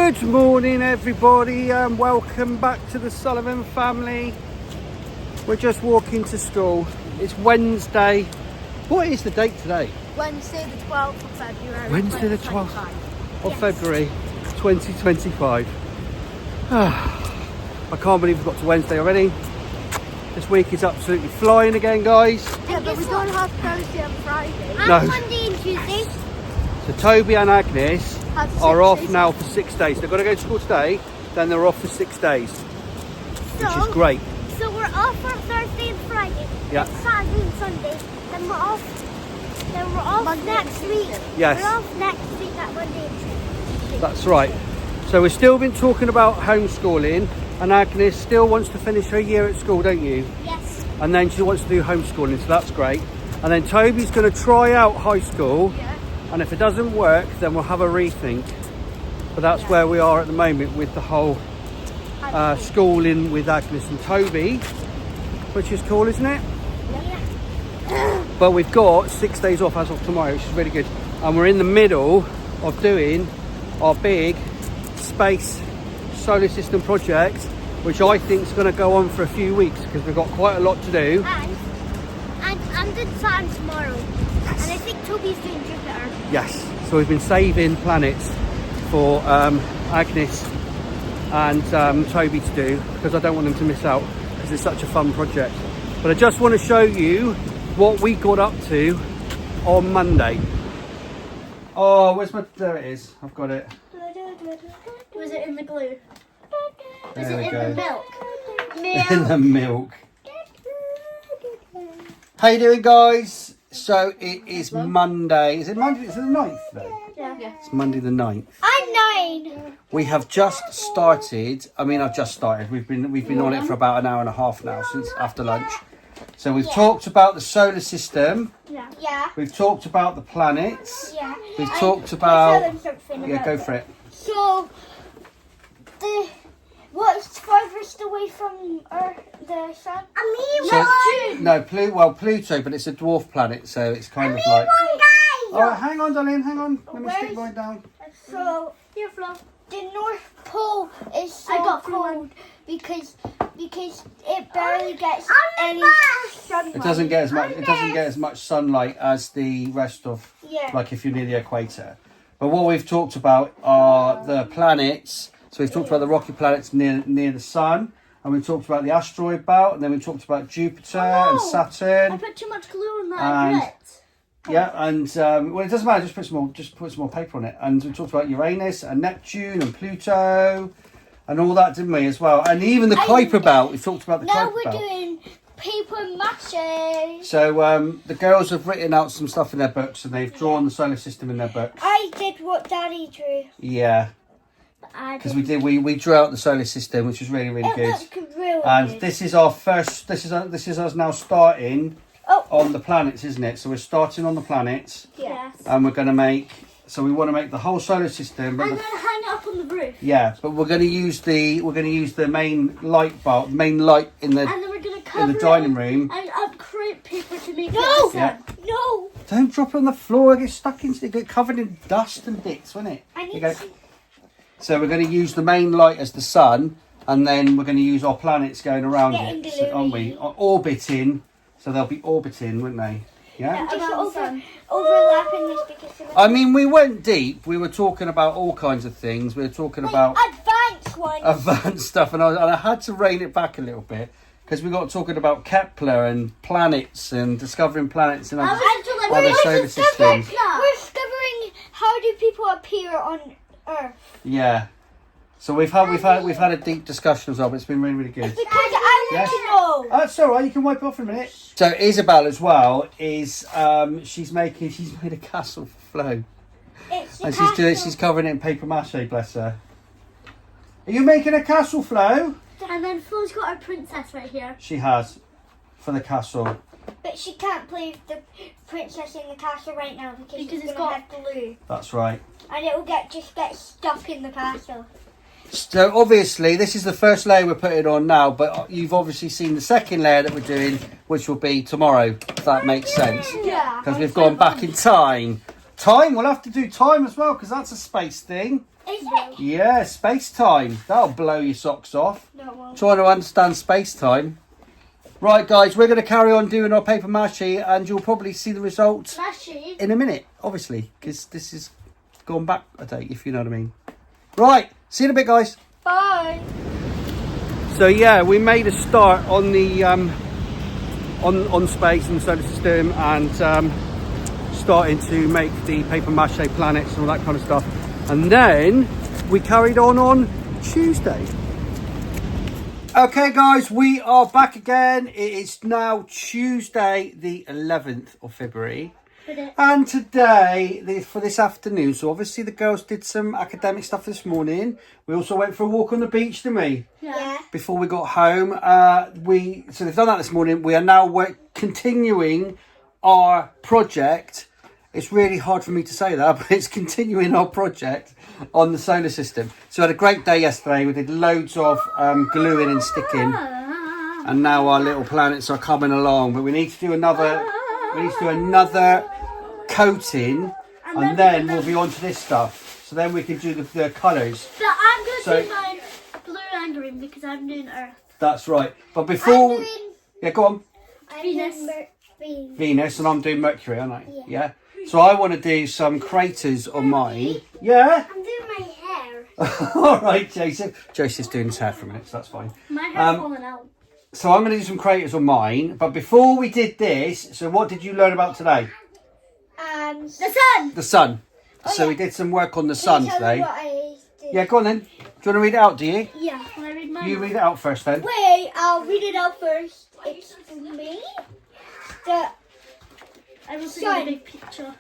Good morning everybody and welcome back to the Sullivan family. We're just walking to school. It's Wednesday. What is the date today? Wednesday the 12th of February. Wednesday the 12th of February 2025. I can't believe we've got to Wednesday already. This week is absolutely flying again, guys. Yeah, but we don't have Thursday and Friday. No. And Monday and Tuesday. So Toby and Agnes Have are 6 off days. now for 6 days. They're going to go to school today, then they're off for 6 days, which is great. So we're off for Thursday and Friday. Yeah. And Saturday and Sunday. Then we're off. Then we're off Monday next week. Yes. We're off next week at Monday and Tuesday. That's right. So we've still been talking about homeschooling, and Agnes still wants to finish her year at school, don't you? Yes. And then she wants to do homeschooling, so that's great. And then Toby's going to try out high school, Yeah. and if it doesn't work, then we'll have a rethink. But that's where we are at the moment with the whole schooling with Agnes and Toby, which is cool, isn't it? Yeah. But we've got 6 days off as of tomorrow, which is really good. And we're in the middle of doing our big space solar system project, which I think is going to go on for a few weeks because we've got quite a lot to do. And I'm doing Saturn tomorrow. And I think Toby's doing Jupiter. Yes, so we've been saving planets for Agnes and Toby to do, because I don't want them to miss out, because it's such a fun project. But I just want to show you what we got up to on Monday. Oh, where's my... There it is. I've got it. Was it in the glue? Was There it we in go. the milk? In the milk. How you doing, guys? So it is Monday. Is it Monday? Is it the 9th though? Yeah. It's Monday the 9th. I'm 9. We have just started. I mean, I've just started. We've been on it for about an hour and a half now, since after lunch. So we've talked about the solar system. Yeah. Yeah. We've talked about the planets. Yeah. We've talked about... Yeah, Yeah, go for it. So, what's farthest away from the sun? Pluto, but it's a dwarf planet, so it's kind of like... All right, hang on, darling, hang on. Let me stick mine down. So, here, Flo. The North Pole is so cold because it barely gets any sunlight. It doesn't get as much. It doesn't get as much sunlight as the rest of, like if you're near the equator. But what we've talked about are the planets. So we've talked about the rocky planets near the sun, and we've talked about the asteroid belt, and then we talked about Jupiter and Saturn. I put too much glue on that. Yeah, and well, it doesn't matter. Just put some more paper on it. And we talked about Uranus and Neptune and Pluto, and all that, didn't we, as well? And even the Kuiper belt. We talked about the Kuiper belt. Now we're doing paper mache. So the girls have written out some stuff in their books, and they've drawn the solar system in their books. I did what Daddy drew. Yeah, because we drew out the solar system, which was really good. Really And good. this is our first. This is us now starting on the planets, isn't it? So we're starting on the planets. Yes. And we're going to make. So we want to make the whole solar system. But I'm going to hang it up on the roof. yeah, but we're going to use the main light bulb, main light in the And then we're going to cover the dining room. and crepe paper to make it. Yeah. No. Don't drop it on the floor. It gets stuck into it. Get covered in dust and bits, won't it? I need You go. to. So we're going to use the main light as the sun, and then we're going to use our planets going around Getting it, so, aren't we? Orbiting. So they'll be orbiting, won't they? Yeah. Overlapping this because of I mean, we went deep. We were talking about all kinds of things. We were talking about advanced ones. advanced stuff, and I had to rein it back a little bit because we got talking about Kepler and planets and discovering planets and other solar systems. We're discovering how do people appear on Earth. Yeah. So we've had a deep discussion as well, but it's been really good. Because I want to know. That's all right. You can wipe it off in a minute. So Isabel as well is she's made a castle for Flo, and she's covering it in paper mache. Bless her. Are you making a castle, Flo? And then Flo's got our princess right here. She has for the castle. But she can't play the princess in the castle right now because it's going to have glue. That's right. And it will just get stuck in the castle. So obviously this is the first layer we're putting on now, but you've obviously seen the second layer that we're doing, which will be tomorrow, if that makes sense. Yeah. Because we've gone back in time. Time, we'll have to do time as well, because that's a space thing. Is it? Yeah, space-time. That'll blow your socks off. No, well. Trying to understand space-time. Right, guys, we're going to carry on doing our paper mache, and you'll probably see the results in a minute, obviously, because this is gone back a day, if you know what I mean. Right, see you in a bit, guys. Bye. So yeah, we made a start on the on space and the solar system, and starting to make the paper mache planets and all that kind of stuff. And then we carried on Tuesday. Okay guys, we are back again. It is now Tuesday the 11th of February. And today, for this afternoon, so obviously the girls did some academic stuff this morning. We also went for a walk on the beach, didn't we? Yeah. Before we got home. So they've done that this morning. We are now continuing our project. It's really hard for me to say that, but it's continuing our project on the solar system. So we had a great day yesterday. We did loads of gluing and sticking. And now our little planets are coming along. But we need to do another coating, and then we'll be on to this stuff. So then we can do the colours. But I'm going to do mine blue and green because I'm doing Earth. That's right. But before... I'm doing... Yeah, go on. Venus, and I'm doing Mercury, aren't I? Yeah. So I want to do some craters on mine. Yeah? I'm doing my hair. All right, Joseph. Joseph's doing his hair for a minute, so that's fine. My hair's falling out. So I'm going to do some craters on mine. But before we did this, so what did you learn about today? The sun. The sun. Oh, so yeah. we did some work on the sun today. What I did? Yeah, go on then. Do you want to read it out, do you? Yeah. Can I read mine? You read it out first then. Wait, I'll read it out first. It's me. I will see a big picture.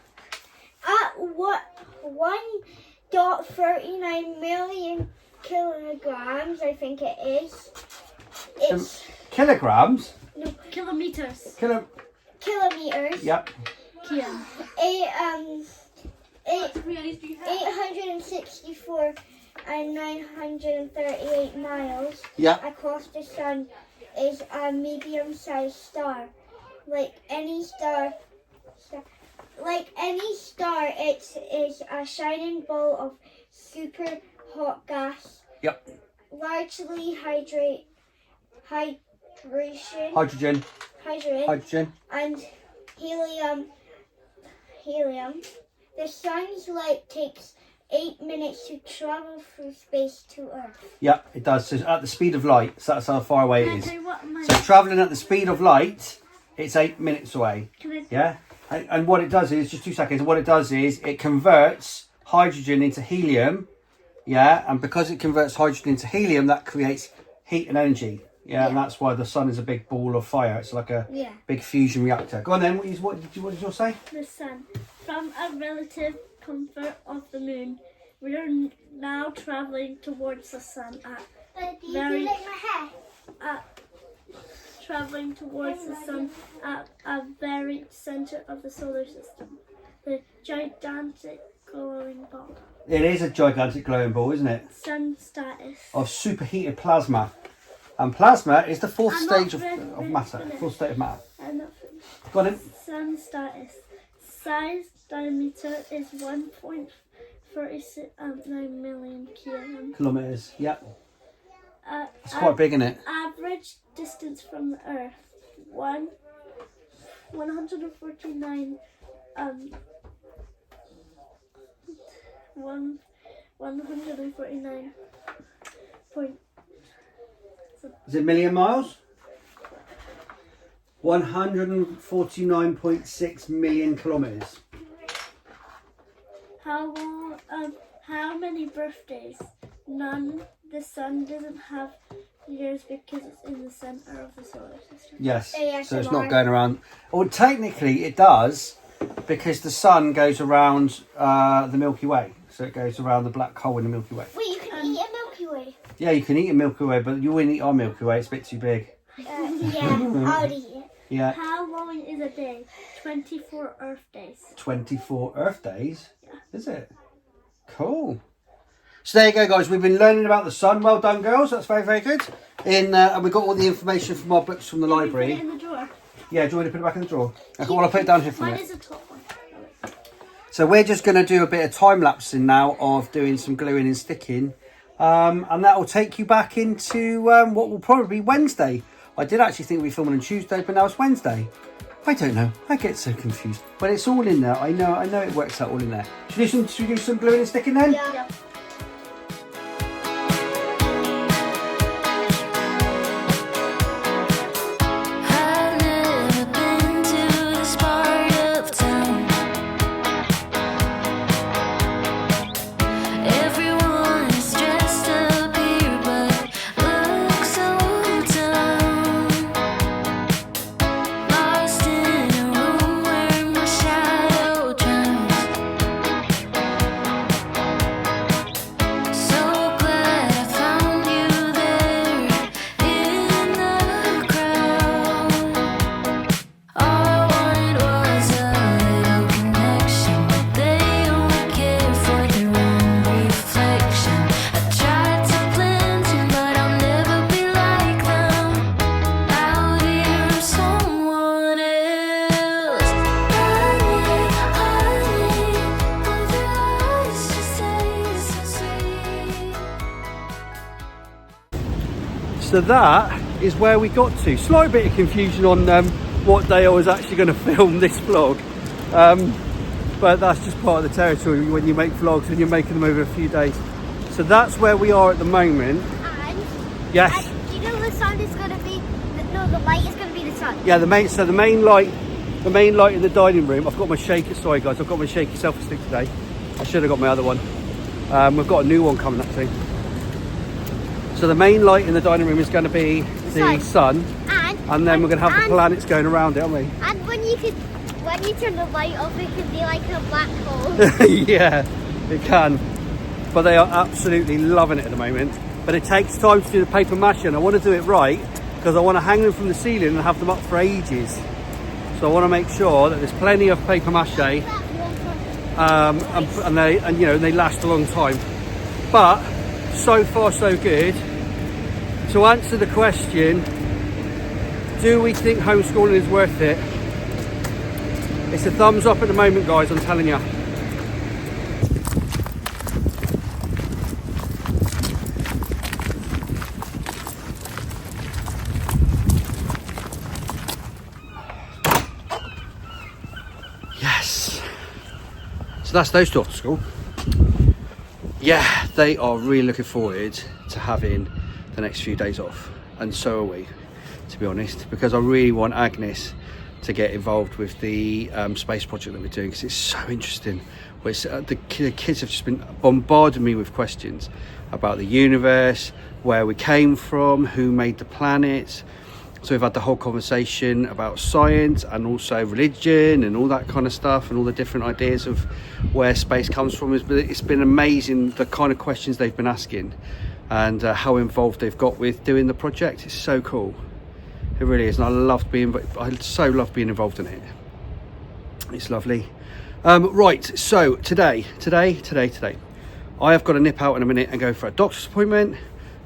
At what 1.39 million kilograms, I think it is. It's kilograms? no kilometers. Kilometers. Yep. Yeah. 864 and 938 miles. Yep. Across the sun is a medium-sized star. Like any star, it is a shining ball of super hot gas. Yep. Largely hydrogen and helium. The sun's light takes 8 minutes to travel through space to Earth. Yeah, it does. So at the speed of light, so that's how far away it is. So So travelling at the speed of light, it's 8 minutes away. Yeah? And what it does is, just 2 seconds, what it does is it converts hydrogen into helium. Yeah, and because it converts hydrogen into helium, that creates heat and energy. Yeah, and that's why the sun is a big ball of fire. It's like a big fusion reactor. Go on then, what did you say? The sun. From a relative comfort of the moon, we are now travelling towards the sun travelling towards the sun at a very centre of the solar system. The gigantic glowing ball. It is a gigantic glowing ball, isn't it? Sun status. Of superheated plasma. And plasma is the fourth stage of matter. Fourth state of matter. I'm not finished. Go on then. Sun status. Size diameter is 1.49 million kilometres. Yep. It's quite big, isn't it? Average distance from the Earth, 149 point. Is it million miles? 149.6 million kilometres. How many birthdays? None. The sun doesn't have years because it's in the centre of the solar system. Yes, so it's not going around. Well, technically it does, because the sun goes around the Milky Way. So it goes around the black hole in the Milky Way. Wait, you can eat a Milky Way? Yeah, you can eat a Milky Way, but you wouldn't eat our Milky Way. It's a bit too big. Yeah, I'll eat it. Yeah. How long is a day? 24 Earth days. 24 Earth days? Yeah. Is it? Cool. So there you go, guys. We've been learning about the sun. Well done, girls. That's very, very good. And we got all the information from our books from the library. Put it in the drawer. Yeah, do you want to put it back in the drawer? Okay, well, I'll put it down here for a Mine minute. is the top one. So we're just going to do a bit of time lapsing now of doing some gluing and sticking. And that will take you back into what will probably be Wednesday. I did actually think we'd be filming on Tuesday, but now it's Wednesday. I don't know. I get so confused. But it's all in there. I know it works out all in there. Should we do some gluing and sticking then? Yeah. So that is where we got to. Slight bit of confusion on what day I was actually going to film this vlog. But that's just part of the territory when you make vlogs and you're making them over a few days. So that's where we are at the moment. And yes. And you know the sun is going to be, the light is going to be the sun. Yeah, the main light in the dining room. I've got my shaker. Sorry guys, I've got my shaky selfie stick today. I should have got my other one. We've got a new one coming up soon. So the main light in the dining room is going to be the sun, and then we're going to have the planets going around it, aren't we? And when you turn the light off, it can be like a black hole. Yeah, it can. But they are absolutely loving it at the moment. But it takes time to do the paper mache, and I want to do it right because I want to hang them from the ceiling and have them up for ages. So I want to make sure that there's plenty of paper mache, and they last a long time. But so far so good. To answer the question, do we think homeschooling is worth it? It's a thumbs up at the moment, guys, I'm telling you. Yes. So that's those two off to school. Yeah, they are really looking forward to having the next few days off, and so are we, to be honest, because I really want Agnes to get involved with the space project that we're doing, because it's so interesting. The kids have just been bombarding me with questions about the universe, where we came from, who made the planets. So we've had the whole conversation about science and also religion and all that kind of stuff, and all the different ideas of where space comes from. It's been amazing the kind of questions they've been asking, and how involved they've got with doing the project. It's so cool. It really is, and I so love being involved in it. It's lovely. Right, so today, I have got to nip out in a minute and go for a doctor's appointment.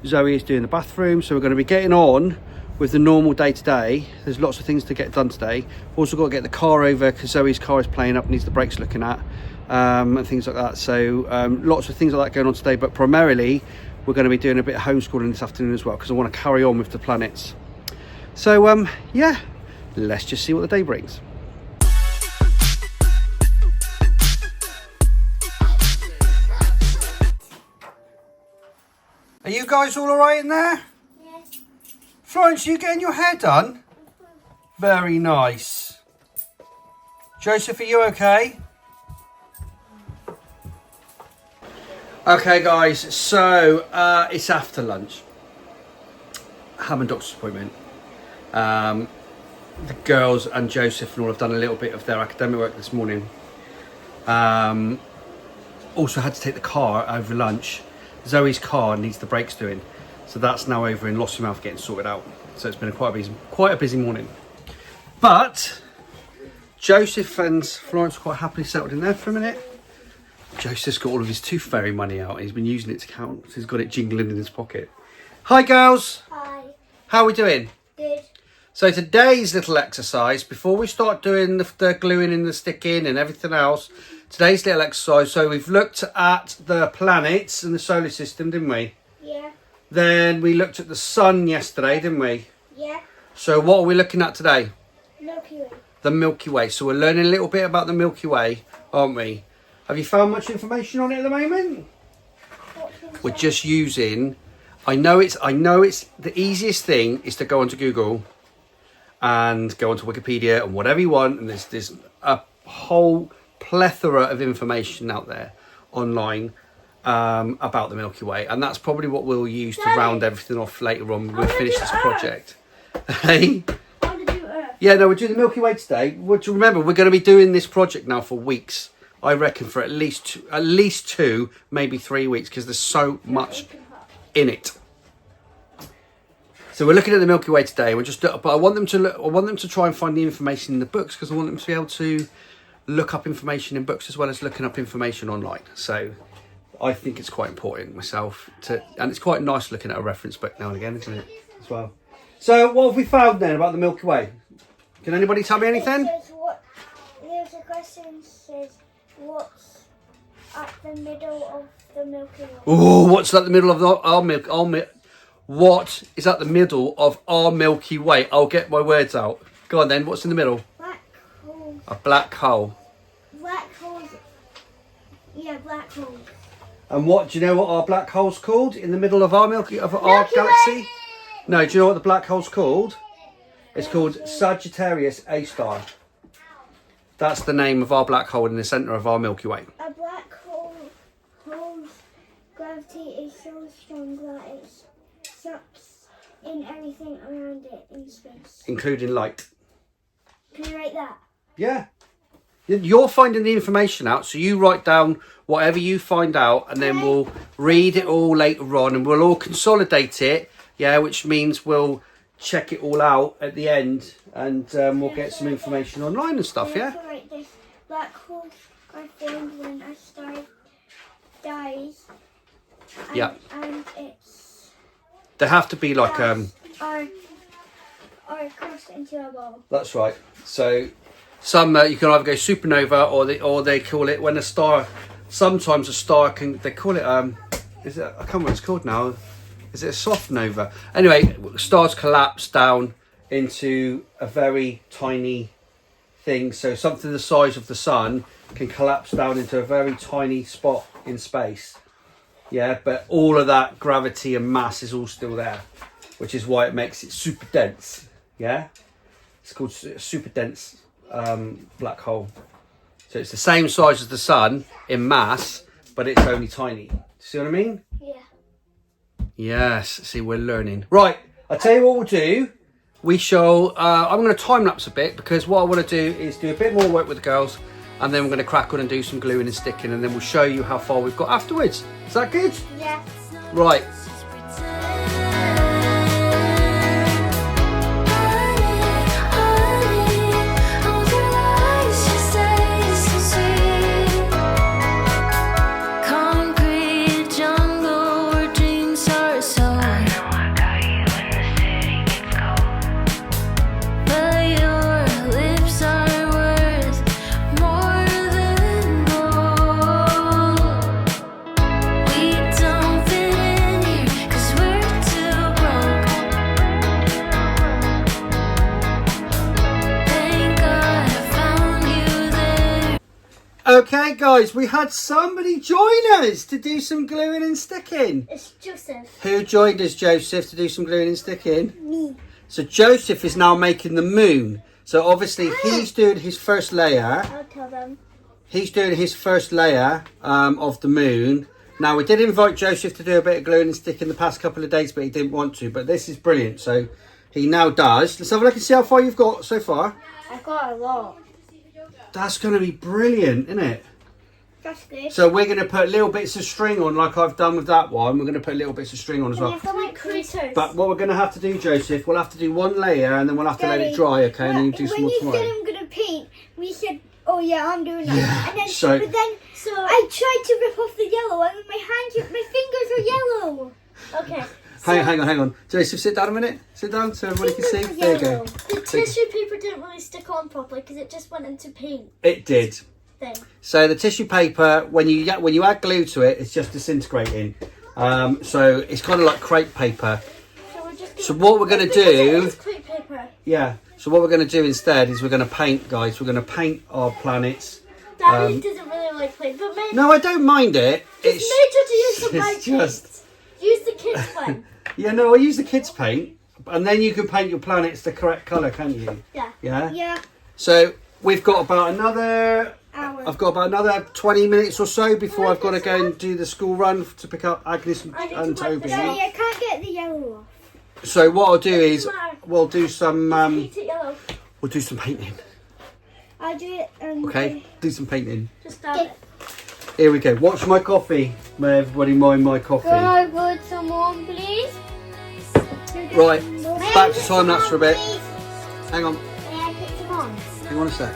Zoe is doing the bathroom, so we're going to be getting on with the normal day-to-day. There's lots of things to get done today. We've also got to get the car over because Zoe's car is playing up, needs the brakes looking at, and things like that. So lots of things like that going on today, but primarily we're going to be doing a bit of homeschooling this afternoon as well, because I want to carry on with the planets. So yeah, let's just see what the day brings. Are you guys all right in there? Yes. Florence, you getting your hair done? Very nice. Joseph, are you okay? Okay guys, so it's after lunch. Having a doctor's appointment. The girls and Joseph and all have done a little bit of their academic work this morning. Also had to take the car over lunch. Zoe's car needs the brakes doing, so that's now over in Lossiemouth getting sorted out. So it's been quite a busy morning. But Joseph and Florence are quite happily settled in there for a minute. Joseph's got all of his tooth fairy money out. He's been using it to count. So he's got it jingling in his pocket. Hi girls. Hi. How are we doing? Good. So today's little exercise, before we start doing the gluing and the sticking and everything else Today's little exercise, so we've looked at the planets and the solar system, didn't we? Yeah. Then we looked at the sun yesterday, didn't we? Yeah. So what are we looking at today? Milky Way. The Milky Way. So we're learning a little bit about the Milky Way, aren't we? Have you found much information on it at the moment? We're just using, I know it's the easiest thing is to go onto Google and go onto Wikipedia and whatever you want, and there's a whole plethora of information out there online about the Milky Way, and that's probably what we'll use to round everything off later on when we finish this project. Hey? Yeah, no, we're doing the Milky Way today. Remember, we're going to be doing this project now for weeks. I reckon for at least 2, maybe 3 weeks, because there's so much in it. So we're looking at the Milky Way today. But I want them to try and find the information in the books, because I want them to be able to look up information in books as well as looking up information online. So I think it's quite important myself and it's quite nice looking at a reference book now and again, isn't it? As well. So what have we found then about the Milky Way? Can anybody tell me anything? There's a question that says, what's at the middle of the Milky Way? Oh, what's at the middle of what is at the middle of our Milky Way? I'll get my words out. Go on then, what's in the middle? Black hole. A black hole. Black holes. Yeah, black holes. And do you know what our black hole's called in the middle of our Milky galaxy? Way. No, do you know what the black hole's called? It's called Sagittarius A star. That's the name of our black hole in the centre of our Milky Way. A black hole's gravity is so strong that it sucks in everything around it in space. Including light. Can you write that? Yeah. You're finding the information out, so you write down whatever you find out, and then we'll read it all later on, and we'll all consolidate it, yeah, which means we'll check it all out at the end, and we'll get some information online and stuff, yeah? Write this. Black holes are formed when a star dies. And, yeah. And it's... They have to be like... are crossed into a ball. That's right. So... Some you can either go supernova or they call it when a star. Sometimes a star they call it is it, I can't remember what it's called now. Is it a soft nova? Anyway, stars collapse down into a very tiny thing. So something the size of the sun can collapse down into a very tiny spot in space. Yeah, but all of that gravity and mass is all still there, which is why it makes it super dense. Yeah, it's called super dense. Black hole. So it's the same size as the sun in mass, but it's only tiny. See what I mean? Yeah. Yes. See, we're learning. Right. I'll tell you what we'll do. We shall. I'm going to time lapse a bit because what I want to do is do a bit more work with the girls, and then we're going to crack on and do some gluing and sticking, and then we'll show you how far we've got afterwards. Is that good? Yeah. Right. Okay guys, we had somebody join us to do some gluing and sticking. It's Joseph. Who joined us, Joseph, to do some gluing and sticking? Me. So Joseph is now making the moon. So obviously he's doing his first layer. I'll tell them. He's doing his first layer of the moon. Now we did invite Joseph to do a bit of gluing and sticking the past couple of days, but he didn't want to. But this is brilliant, so he now does. Let's have a look and see how far you've got so far. I've got a lot. That's going to be brilliant, isn't it? That's good. So we're going to put little bits of string on like I've done with that one. We're going to put little bits of string on as well. But what we're going to have to do, Joseph, we'll have to do one layer and then we'll have to let it dry, okay? And then you do some more tomorrow. When you said I'm going to paint, we said, oh yeah, I'm doing that. Yeah. And then, So I tried to rip off the yellow and my fingers are yellow. Okay. hang on. Joseph, sit down a minute. Sit down so everybody can see. There you go. The tissue paper didn't really stick on properly because it just went into paint. It did. thing. So the tissue paper, when you add glue to it, it's just disintegrating. So it's kind of like crepe paper. So what we're going to do, Crepe paper. yeah. So what we're going to do instead is we're going to paint, guys. We're going to paint our planets. Daddy doesn't really like paint, but maybe. No, I don't mind it. Just make sure to use the bright it's just. paint. Use the kids' one. Yeah, no, I use the kids' paint, and then you can paint your planets the correct colour, can't you? Yeah. Yeah. Yeah. So we've got about another. Hour. I've got about another 20 minutes or so before I've got to go and do the school run to pick up Agnes and Toby. Daddy, I can't get the yellow off. So what I'll do is we'll do some Paint it yellow. we'll do some painting. I'll do it. Okay, do some painting. Just dab it. Here we go. Watch my coffee. May everybody mind my coffee? Can I put some on, please? Right, back to time lapse for a bit. Please. Hang on, May I put some on? hang on a sec.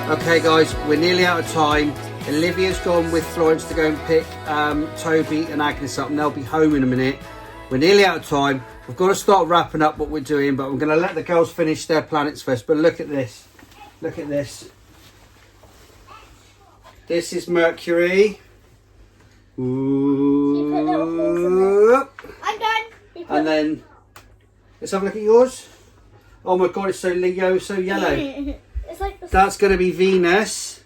Okay guys, we're nearly out of time. Olivia's gone with Florence to go and pick Toby and Agnes up, and they'll be home in a minute. We're nearly out of time. We've got to start wrapping up what we're doing, but I'm going to let the girls finish their planets first. But look at this. Look at this. This is Mercury. Ooh. I'm done. And then, let's have a look at yours. Oh my God, it's so Leo, so yellow. It's like the That's going to be Venus.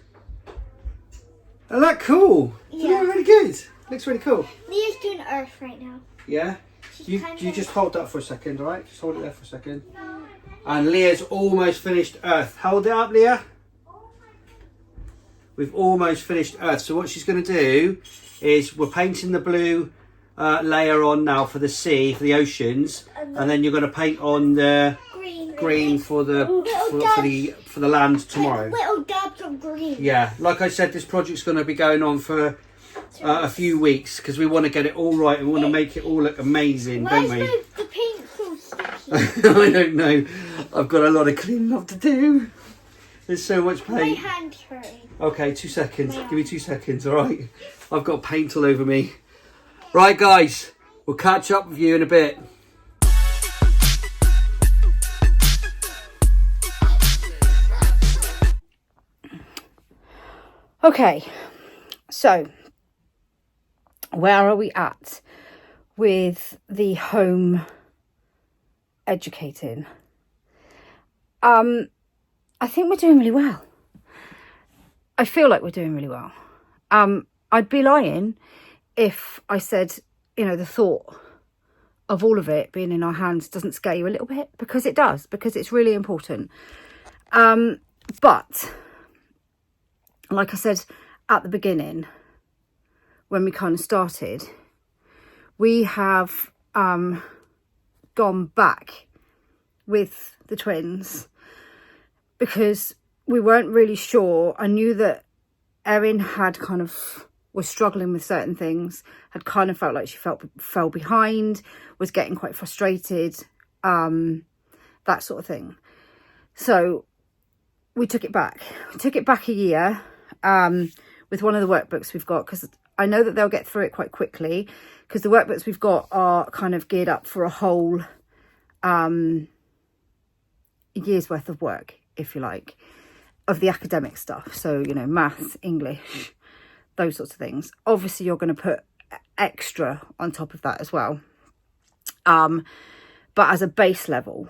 Isn't that cool? Yeah. Yeah, really good. Looks really cool. Leah's doing Earth right now. Yeah? She's You kinda- just hold that for a second, alright? Just hold it there for a second. And Leah's almost finished Earth. Hold it up, Leah. We've almost finished Earth. So what she's going to do is we're painting the blue layer on now for the sea, for the oceans. And then you're going to paint on the green for the for the land tomorrow. Little dabs of green. Yeah, like I said, this project's going to be going on for a few weeks because we want to get it all right and we want to make it all look amazing, Why don't we? is the paint so sticky? I don't know. I've got a lot of cleaning up to do. There's so much My paint. hand's hurting. Okay, 2 seconds. Give me 2 seconds, all right? I've got paint all over me. Right, guys, we'll catch up with you in a bit. Okay, so where are we at with the home educating? I think we're doing really well. I feel like we're doing really well. I'd be lying if I said, you know, the thought of all of it being in our hands doesn't scare you a little bit, because it does, because it's really important. But like I said at the beginning, when we kind of started, we have gone back with the twins because we weren't really sure. I knew that Erin had kind of was struggling with certain things, had kind of felt like she fell behind, was getting quite frustrated, that sort of thing. So we took it back. We took it back a year with one of the workbooks we've got, because I know that they'll get through it quite quickly, because the workbooks we've got are kind of geared up for a whole year's worth of work, if you like, of the academic stuff. So, you know, maths, English, those sorts of things. Obviously, you're going to put extra on top of that as well. But as a base level,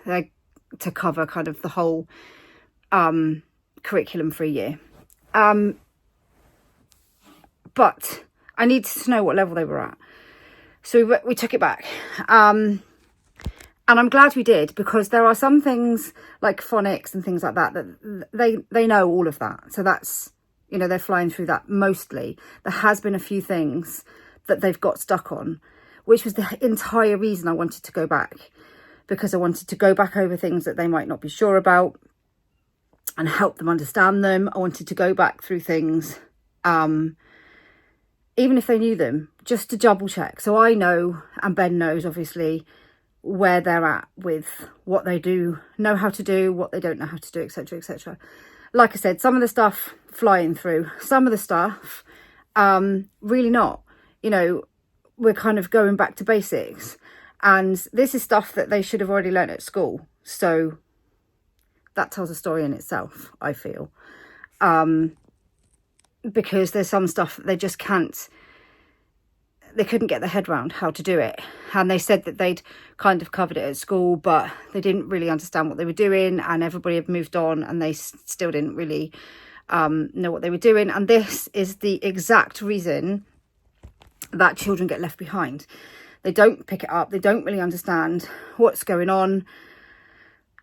they're to cover kind of the whole curriculum for a year. But I needed to know what level they were at. So we took it back. And I'm glad we did, because there are some things like phonics and things like that they know all of that. So that's, you know, they're flying through that mostly. There has been a few things that they've got stuck on, which was the entire reason I wanted to go back, because I wanted to go back over things that they might not be sure about and help them understand them. I wanted to go back through things, even if they knew them, just to double check. So I know, and Ben knows obviously, where they're at with what they do know how to do, what they don't know how to do, etc, etc. Like I said, some of the stuff flying through, some of the stuff really not. You know, we're kind of going back to basics, and this is stuff that they should have already learnt at school. So that tells a story in itself, I feel, because there's some stuff that they just couldn't get their head around how to do it. And they said that they'd kind of covered it at school, but they didn't really understand what they were doing, and everybody had moved on and they still didn't really know what they were doing. And this is the exact reason that children get left behind. They don't pick it up. They don't really understand what's going on.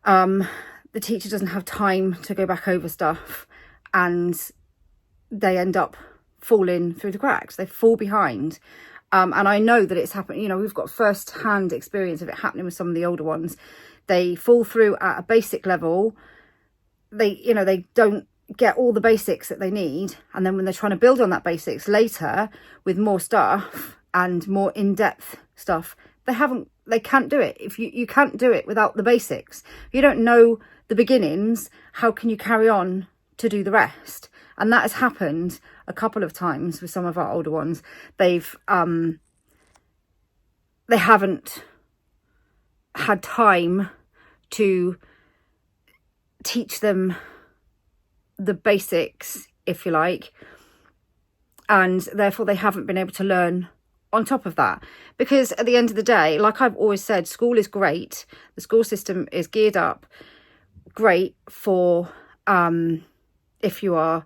The teacher doesn't have time to go back over stuff, and they end up falling through the cracks. They fall behind. And I know that it's happened. You know, we've got first-hand experience of it happening with some of the older ones. They fall through at a basic level. They don't get all the basics that they need. And then when they're trying to build on that basics later with more stuff and more in-depth stuff, they can't do it. If you can't do it without the basics. If you don't know the beginnings, how can you carry on to do the rest? And that has happened a couple of times with some of our older ones. They haven't had time to teach them the basics, if you like, and therefore they haven't been able to learn on top of that. Because at the end of the day, like I've always said, school is great. The school system is geared up great for if you are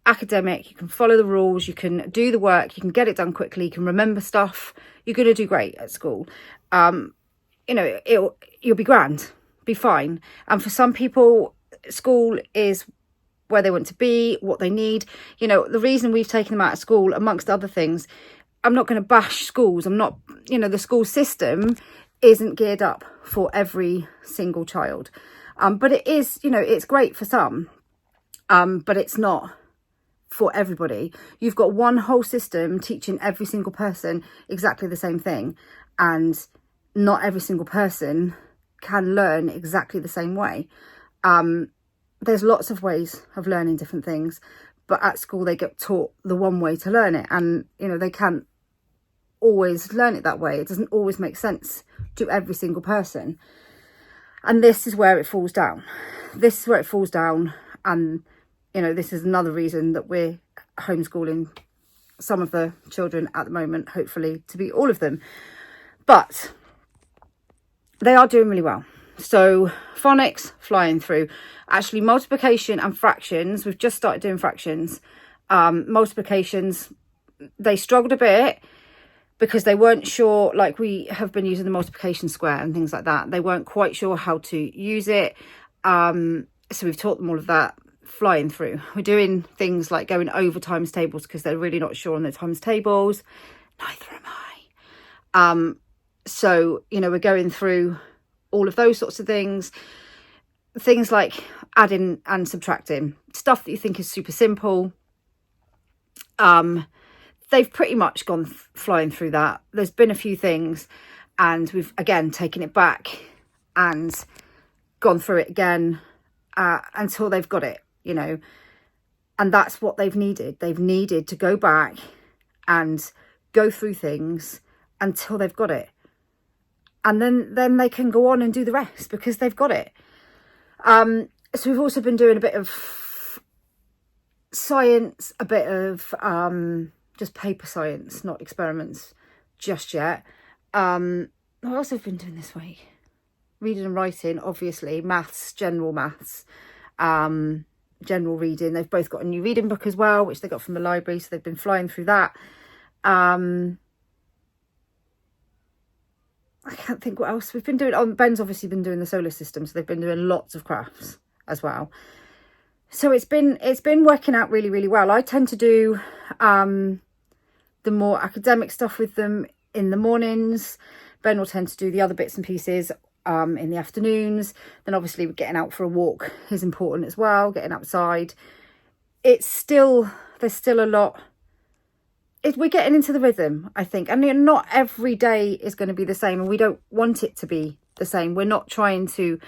academic, you can follow the rules, you can do the work, you can get it done quickly, you can remember stuff, you're going to do great at school. You'll be grand, be fine. And for some people, school is where they want to be, what they need. You know, the reason we've taken them out of school, amongst other things, I'm not going to bash schools. The school system isn't geared up for every single child. But it is, it's great for some, but it's not for everybody. You've got one whole system teaching every single person exactly the same thing, and not every single person can learn exactly the same way. There's lots of ways of learning different things, but at school they get taught the one way to learn it, and they can't always learn it that way. It doesn't always make sense to every single person, and this is where it falls down. And this is another reason that we're homeschooling some of the children at the moment, hopefully to be all of them. But they are doing really well. So phonics, flying through. Actually, multiplication and fractions, we've just started doing fractions. Multiplications, they struggled a bit because they weren't sure, like we have been using the multiplication square and things like that. They weren't quite sure how to use it. So we've taught them all of that, flying through. We're doing things like going over times tables because they're really not sure on their times tables. Neither am I. So, we're going through all of those sorts of things. Things like adding and subtracting. Stuff that you think is super simple. They've pretty much gone flying through that. There's been a few things, and we've, again, taken it back and gone through it again until they've got it, and that's what they've needed. They've needed to go back and go through things until they've got it, and then they can go on and do the rest because they've got it. So we've also been doing a bit of science, a bit of just paper science, not experiments just yet. What else have I been doing this week? Reading and writing, obviously, maths, general maths, general reading. They've both got a new reading book as well, which they got from the library, so they've been flying through that. I can't think what else we've been doing. Oh, Ben's obviously been doing the solar system, so they've been doing lots of crafts as well. So it's been working out really, really well. I tend to do the more academic stuff with them in the mornings. Ben will tend to do the other bits and pieces in the afternoons. Then obviously getting out for a walk is important as well, getting outside. There's still a lot. We're getting into the rhythm, I think. And not every day is going to be the same, and we don't want it to be the same. We're not trying to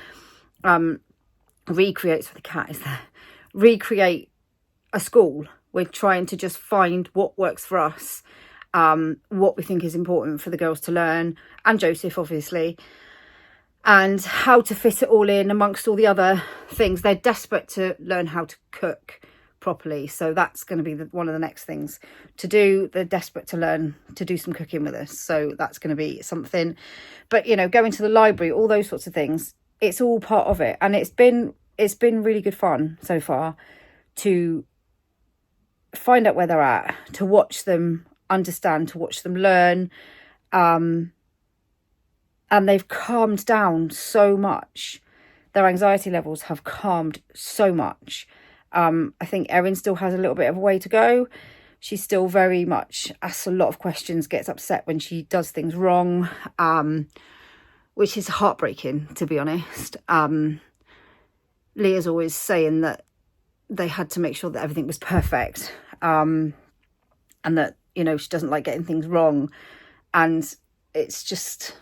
recreate, so the cat is there, recreate a school. We're trying to just find what works for us, what we think is important for the girls to learn, and Joseph, obviously, and how to fit it all in amongst all the other things. They're desperate to learn how to cook properly, so that's going to be one of the next things to do. They're desperate to learn to do some cooking with us, so that's going to be something. But going to the library, all those sorts of things, it's all part of it, and it's been really good fun so far to find out where they're at, to watch them understand, to watch them learn, and they've calmed down so much. Their anxiety levels have calmed so much. I think Erin still has a little bit of a way to go. She still very much asks a lot of questions, gets upset when she does things wrong, which is heartbreaking, to be honest. Leah's always saying that they had to make sure that everything was perfect, and that, she doesn't like getting things wrong. And it's just,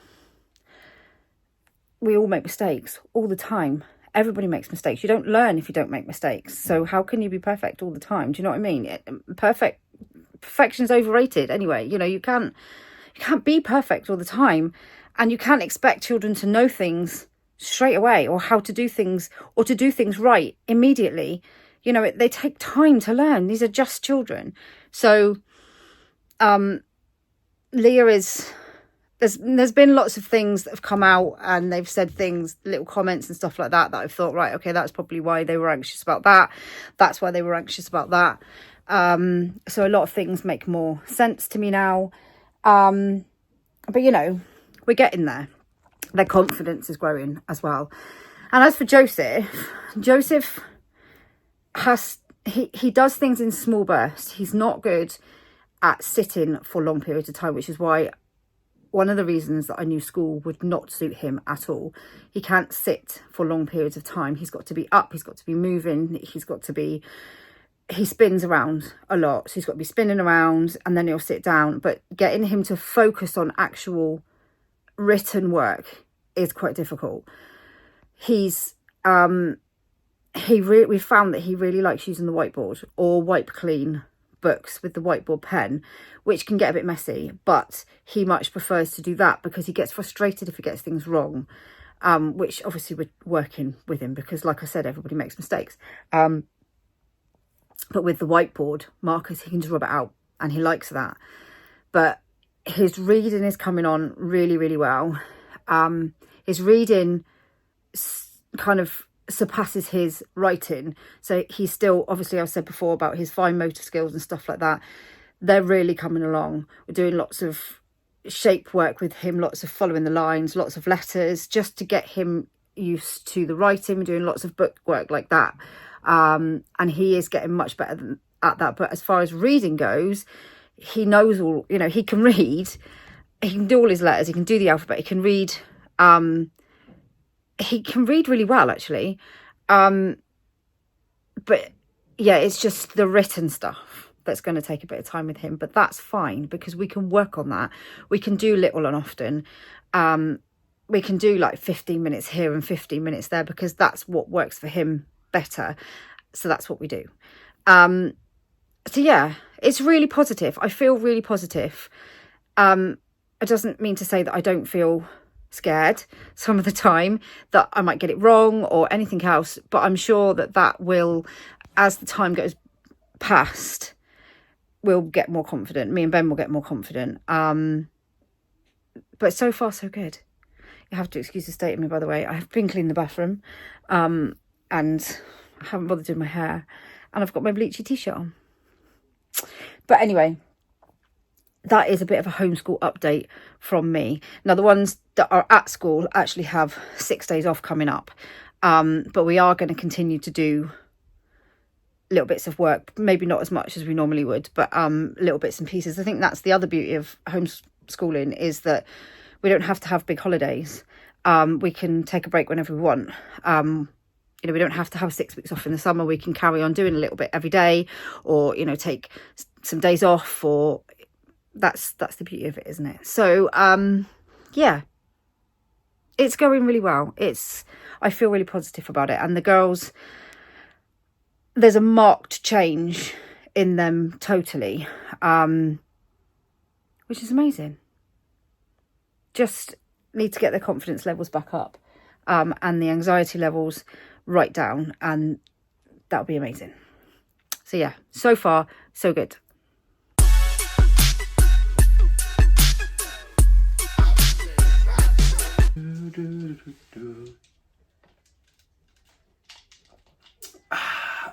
we all make mistakes all the time. Everybody makes mistakes. You don't learn if you don't make mistakes. So how can you be perfect all the time? Do you know what I mean? Perfection's overrated anyway. You can't be perfect all the time, and you can't expect children to know things straight away, or how to do things, or to do things right immediately. They take time to learn. These are just children. So Leah is... There's been lots of things that have come out, and they've said things, little comments and stuff like that I've thought, right, okay, that's probably why they were anxious about that. That's why they were anxious about that. So a lot of things make more sense to me now. But, we're getting there. Their confidence is growing as well. And as for Joseph he does things in small bursts. He's not good at sitting for long periods of time, which is why one of the reasons that I knew school would not suit him at all. He can't sit for long periods of time. He's got to be up, he's got to be moving, he spins around a lot. So he's got to be spinning around, and then he'll sit down. But getting him to focus on actual written work is quite difficult. We found that he really likes using the whiteboard, or wipe clean books with the whiteboard pen, which can get a bit messy, but he much prefers to do that because he gets frustrated if he gets things wrong, which obviously we're working with him because, like I said, everybody makes mistakes, but with the whiteboard markers he can just rub it out, and he likes that. But his reading is coming on really, really well. His reading kind of surpasses his writing, so he's still, obviously I've said before about his fine motor skills and stuff like that, they're really coming along. We're doing lots of shape work with him, lots of following the lines, lots of letters, just to get him used to the writing. We're doing lots of book work like that, and he is getting much better at that. But as far as reading goes, he knows all, he can read, he can do all his letters, he can do the alphabet, he can read really well, actually. But yeah, it's just the written stuff that's going to take a bit of time with him, but that's fine because we can work on that. We can do little and often. We can do like 15 minutes here and 15 minutes there because that's what works for him better. So that's what we do. So yeah, it's really positive. I feel really positive. It doesn't mean to say that I don't feel scared some of the time that I might get it wrong or anything else, but I'm sure that will, as the time goes past, we'll get more confident. Me and Ben will get more confident. But so far so good. You have to excuse the state of me, by the way. I've been cleaning the bathroom, and I haven't bothered doing my hair, and I've got my bleachy t-shirt on. But anyway, that is a bit of a homeschool update from me. Now, the ones that are at school actually have 6 days off coming up. But we are going to continue to do little bits of work, maybe not as much as we normally would, but little bits and pieces. I think that's the other beauty of homeschooling, is that we don't have to have big holidays. We can take a break whenever we want. You know, we don't have to have 6 weeks off in the summer. We can carry on doing a little bit every day, or, you know, take some days off, or that's the beauty of it, isn't it? So, yeah, it's going really well. I feel really positive about it. And the girls, there's a marked change in them totally, which is amazing. Just need to get their confidence levels back up, and the anxiety levels right down, and that'll be amazing. So yeah, so far so good.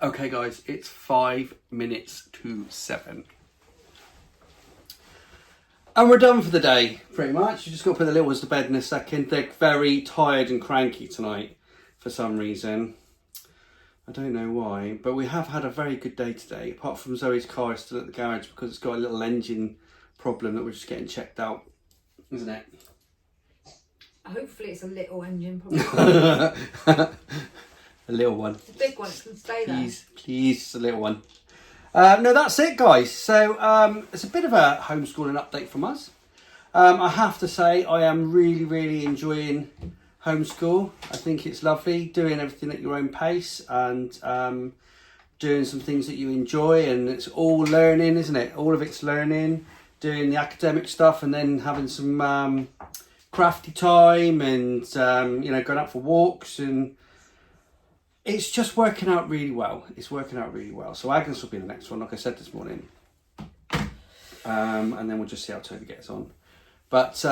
Okay guys, it's 5 minutes to 7. And we're done for the day, pretty much. You just got to put the little ones to bed in a second. They're very tired and cranky tonight for some reason. I don't know why, but we have had a very good day today, apart from Zoe's car is still at the garage because it's got a little engine problem that we're just getting checked out, isn't it? Hopefully it's a little engine problem. A little one. It's a big one, it can stay there. Please, it's a little one. No, that's it, guys. So it's a bit of a homeschooling update from us. I have to say I am really enjoying homeschool. I think it's lovely doing everything at your own pace, and doing some things that you enjoy, and it's all learning, isn't it? All of it's learning, doing the academic stuff, and then having some crafty time, and you know, going out for walks, and it's just working out really well. It's working out really well. So Agnes will be the next one, like I said this morning. And then we'll just see how Toby gets on. But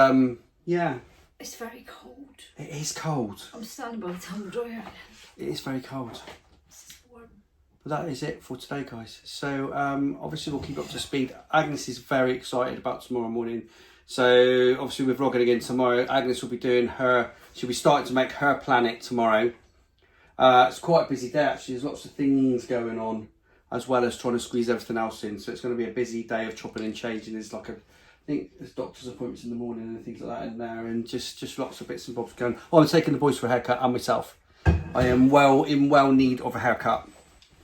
yeah. It's very cold. It is cold. I'm standing by the tumble dryer. It is very cold. This is warm. But that is it for today, guys. So obviously we'll keep up to speed. Agnes is very excited about tomorrow morning. So obviously we're vlogging again tomorrow. Agnes will be doing she'll be starting to make her planet tomorrow. It's quite a busy day actually. There's lots of things going on, as well as trying to squeeze everything else in. So it's going to be a busy day of chopping and changing. There's I think there's doctor's appointments in the morning and things like that in there, and just lots of bits and bobs going. Oh, I'm taking the boys for a haircut, and myself. I am in need of a haircut,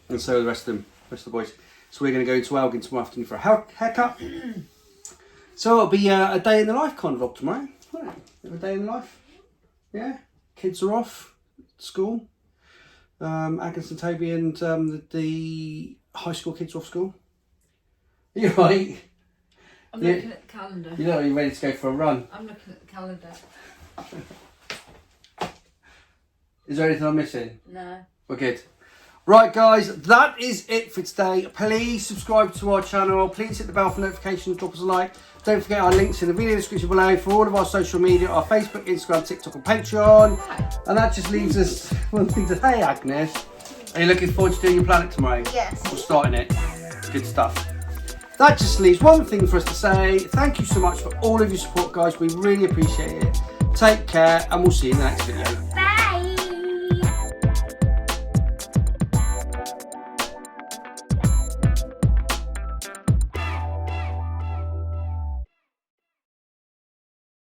and so are the rest of the boys. So we're going to go to Elgin tomorrow afternoon for a haircut. So it'll be a day in the life kind of vlog tomorrow. Right. A day in the life. Yeah. Kids are off school. Agnes and Toby and the high school kids are off school. You're right. I'm looking at the calendar. You're not even ready to go for a run. I'm looking at the calendar. Is there anything I'm missing? No. We're good. Right guys, that is it for today. Please subscribe to our channel. Please hit the bell for notifications, drop us a like. Don't forget our links in the video description below for all of our social media, our Facebook, Instagram, TikTok and Patreon. And that just leaves us one thing to say, Agnes. Are you looking forward to doing your planet tomorrow? Yes. We're starting it. Good stuff. That just leaves one thing for us to say. Thank you so much for all of your support, guys. We really appreciate it. Take care, and we'll see you in the next video.